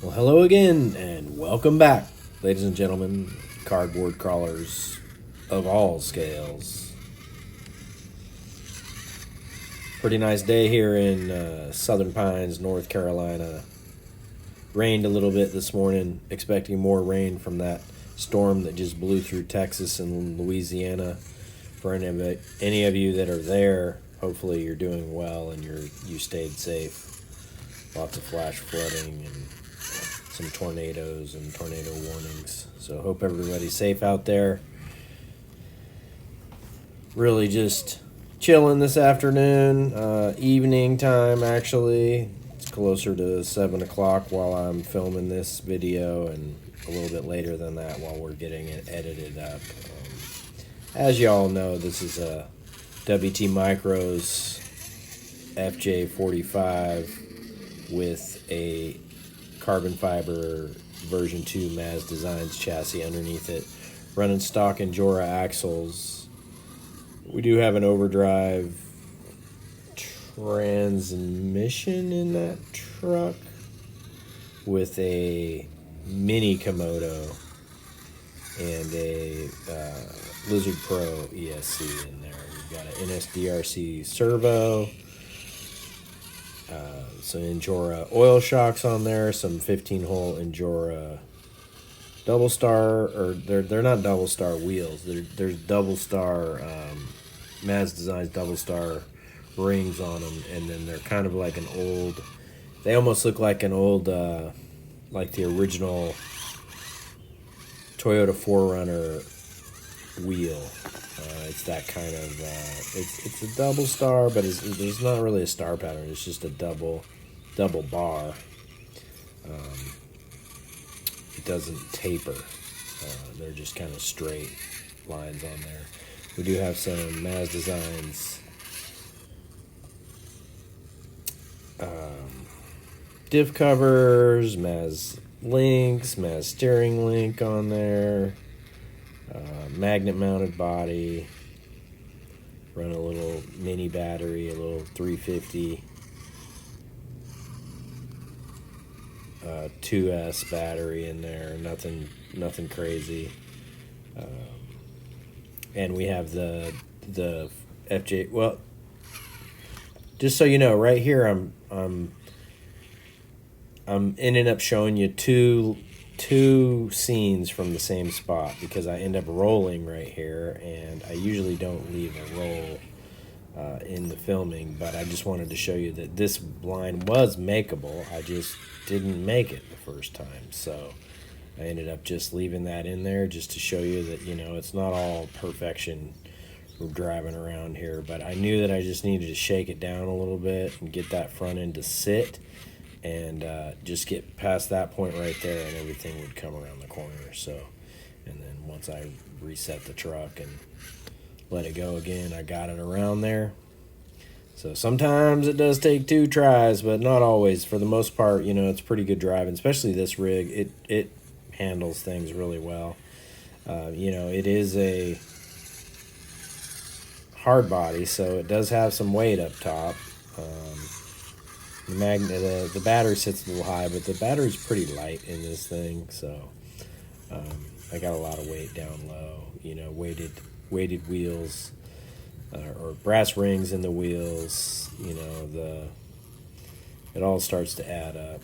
Well, hello again, and welcome back, ladies and gentlemen, cardboard crawlers of all scales. Pretty nice day here in Southern Pines, North Carolina. Rained a little bit this morning, expecting more rain from that storm that just blew through Texas and Louisiana. For any of you that are there, hopefully you're doing well and you stayed safe. Lots of flash flooding and some tornadoes and tornado warnings. So hope everybody's safe out there. Really just chilling this afternoon, evening time actually. It's closer to 7 o'clock while I'm filming this video, and a little bit later than that while we're getting it edited up. As y'all know, this is a WT Micros FJ45 with a carbon fiber version 2 Maz Designs chassis underneath it, running stock Endura axles. We do have an overdrive transmission in that truck with a mini Komodo and a Lizard Pro ESC in there. We've got an NSDRC servo, some Endura oil shocks on there, some 15-hole Endura double star, or they're not double star wheels. There's double star Maz Designs double star rings on them, and then they're kind of like an old. They almost look like an old, like the original Toyota 4Runner wheel. It's that kind of. It's a double star, but there's not really a star pattern. It's just a double bar. It doesn't taper. They're just kind of straight lines on there. We do have some Maz Designs diff covers, Maz links, Maz steering link on there, magnet mounted body, run a little mini battery, a little 350 2S battery in there, nothing crazy. And we have the FJ. Well, just so you know, right here I'm ending up showing you two scenes from the same spot, because I end up rolling right here, and I usually don't leave a roll in the filming, but I just wanted to show you that this line was makeable. I just didn't make it the first time, so I ended up just leaving that in there just to show you that, it's not all perfection driving around here. But I knew that I just needed to shake it down a little bit and get that front end to sit, and just get past that point right there, and everything would come around the corner. So, and then once I reset the truck and let it go again, I got it around there. So sometimes it does take 2 tries, but not always. For the most part, it's pretty good driving, especially this rig. It handles things really well. It is a hard body, so it does have some weight up top. The battery sits a little high, but the battery's pretty light in this thing, so I got a lot of weight down low. Weighted wheels, or brass rings in the wheels. It all starts to add up.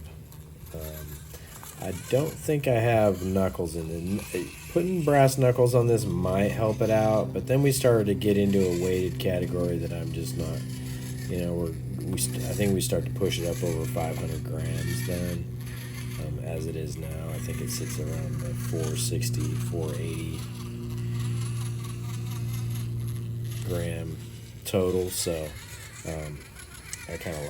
I don't think I have knuckles in it. Putting brass knuckles on this might help it out, but then we started to get into a weighted category that I'm just not. I think we start to push it up over 500 grams then. As it is now, I think it sits around the 460, 480 gram total. So I kind of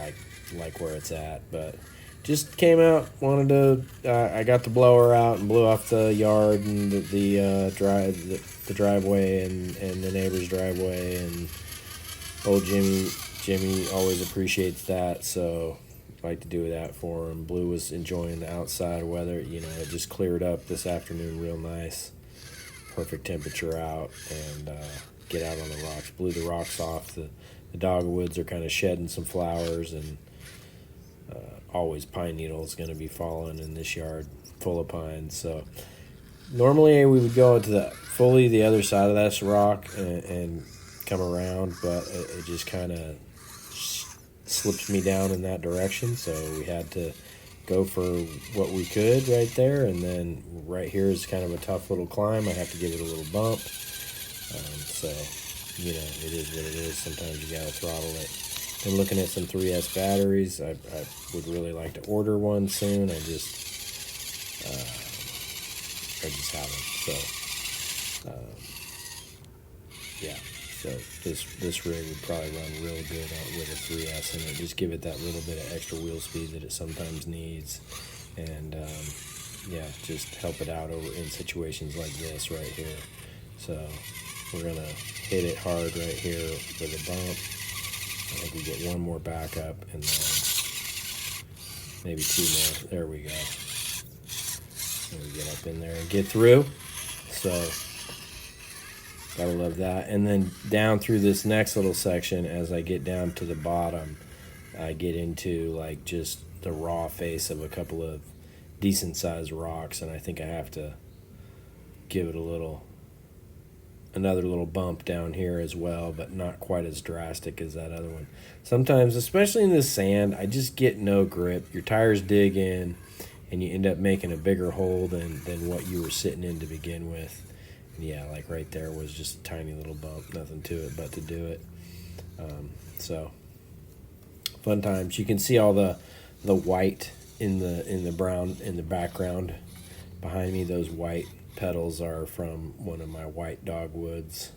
like where it's at, but just came out, wanted to. I got the blower out and blew off the yard and the driveway and the neighbor's driveway, and old Jimmy always appreciates that, so I like to do that for him. Blue was enjoying the outside weather. It just cleared up this afternoon real nice. Perfect temperature out, and get out on the rocks. Blew the rocks off. The dogwoods are kind of shedding some flowers, and always pine needles going to be falling in this yard full of pines. So normally we would go to the other side of this rock and come around, but it just kind of slips me down in that direction. So we had to go for what we could right there, and then right here is kind of a tough little climb. I have to give it a little bump. So, you know, it is what it is. Sometimes you gotta throttle it. Been looking at some 3S batteries. I would really like to order one soon. I just haven't. So, yeah. So this rig would probably run real good with a 3S in it. Just give it that little bit of extra wheel speed that it sometimes needs, and yeah, just help it out in situations like this right here. So we're gonna hit it hard right here with a bump. I think we get one more back up, and then maybe two more. There we go. And we get up in there and get through. So gotta love that. And then down through this next little section, as I get down to the bottom, I get into like just the raw face of a couple of decent sized rocks, and I think I have to give it another little bump down here as well, but not quite as drastic as that other one. Sometimes, especially in this sand, I just get no grip. Your tires dig in and you end up making a bigger hole than what you were sitting in to begin with. Yeah, like right there was just a tiny little bump, nothing to it but to do it. So fun times. You can see all the white in the brown in the background behind me. Those white petals are from one of my white dogwoods.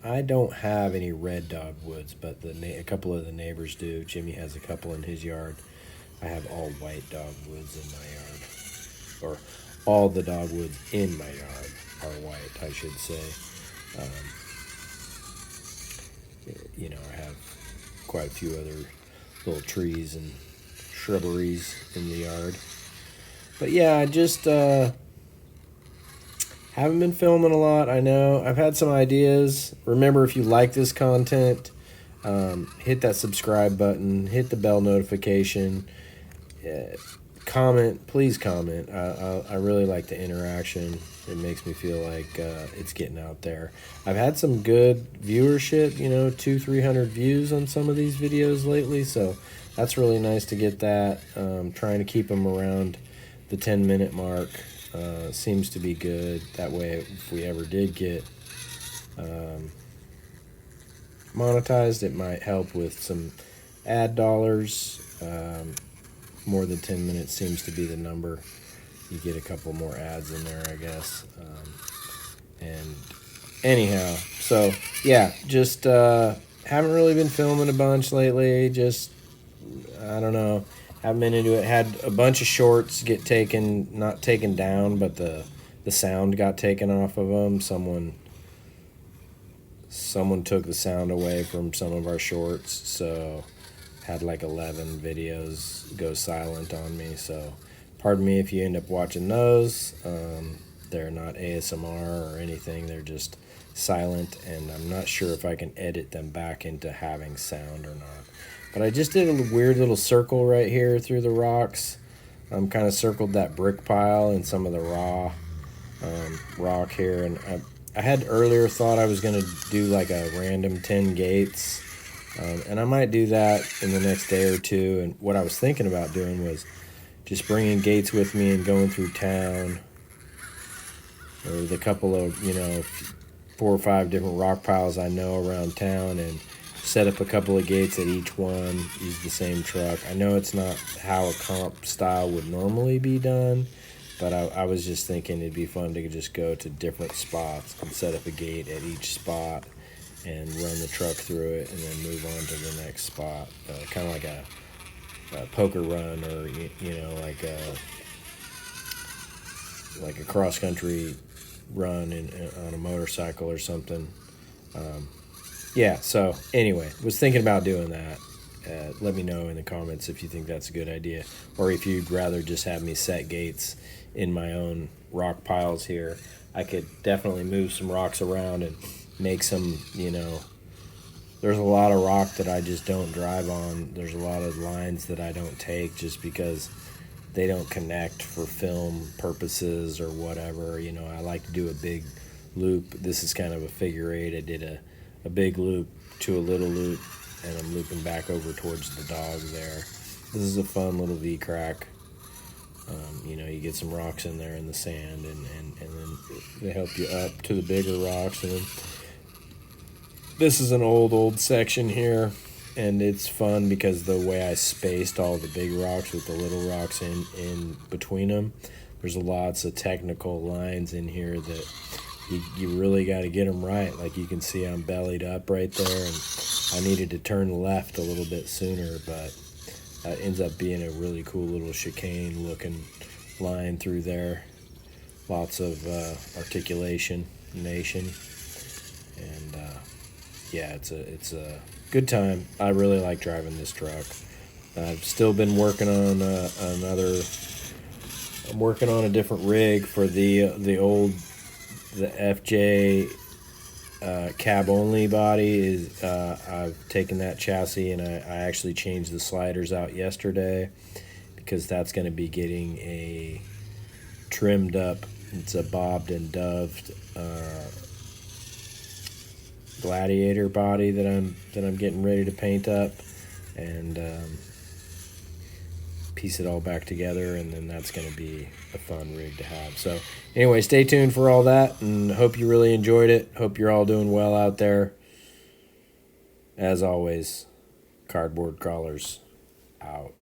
I don't have any red dogwoods, but a couple of the neighbors do. Jimmy has a couple in his yard. I have all white dogwoods in my yard, or all the dogwoods in my yard are white, I should say. You know, I have quite a few other little trees and shrubberies in the yard. But yeah, I just haven't been filming a lot. I know I've had some ideas. Remember, if you like this content, hit that subscribe button, hit the bell notification, comment, please comment. I really like the interaction. It makes me feel like it's getting out there. I've had some good viewership, you know, 200-300 views on some of these videos lately, so that's really nice to get that. Trying to keep them around the 10-minute mark seems to be good. That way, if we ever did get monetized, it might help with some ad dollars. More than 10 minutes seems to be the number. You get a couple more ads in there, I guess. And anyhow, so yeah, just haven't really been filming a bunch lately. Just, I don't know, haven't been into it. Had a bunch of shorts get taken, not taken down, but the sound got taken off of them. Someone took the sound away from some of our shorts, so had like 11 videos go silent on me. So pardon me if you end up watching those. They're not ASMR or anything. They're just silent, and I'm not sure if I can edit them back into having sound or not. But I just did a weird little circle right here through the rocks. Kind of circled that brick pile and some of the raw rock here. And I had earlier thought I was going to do like a random 10 gates. And I might do that in the next day or two. And what I was thinking about doing was just bringing gates with me and going through town, or the couple of, 4 or 5 different rock piles I know around town, and set up a couple of gates at each one, use the same truck. I know it's not how a comp style would normally be done, but I was just thinking it'd be fun to just go to different spots and set up a gate at each spot and run the truck through it and then move on to the next spot. Kind of like a poker run, or like a cross country run on a motorcycle or something. Yeah, so anyway, was thinking about doing that. Let me know in the comments if you think that's a good idea, or if you'd rather just have me set gates in my own rock piles here. I could definitely move some rocks around and make some, there's a lot of rock that I just don't drive on. There's a lot of lines that I don't take just because they don't connect for film purposes or whatever. You know, I like to do a big loop. This is kind of a figure eight. I did a big loop to a little loop, and I'm looping back over towards the dog there. This is a fun little V-crack. You know, you get some rocks in there in the sand, and then they help you up to the bigger rocks. And then this is an old section here, and it's fun because the way I spaced all the big rocks with the little rocks in between them. There's lots of technical lines in here that you really got to get them right. Like you can see I'm bellied up right there, and I needed to turn left a little bit sooner, but it ends up being a really cool little chicane looking line through there. Lots of articulation, nation, and yeah, it's a good time. I really like driving this truck. I've still been working on I'm working on a different rig for the FJ cab only body. I've taken that chassis and I actually changed the sliders out yesterday because that's going to be getting a trimmed up. It's a bobbed and doved Gladiator body that I'm getting ready to paint up and piece it all back together, and then that's going to be a fun rig to have. So anyway, stay tuned for all that, and hope you really enjoyed it. Hope you're all doing well out there. As always, Cardboard Crawlers out.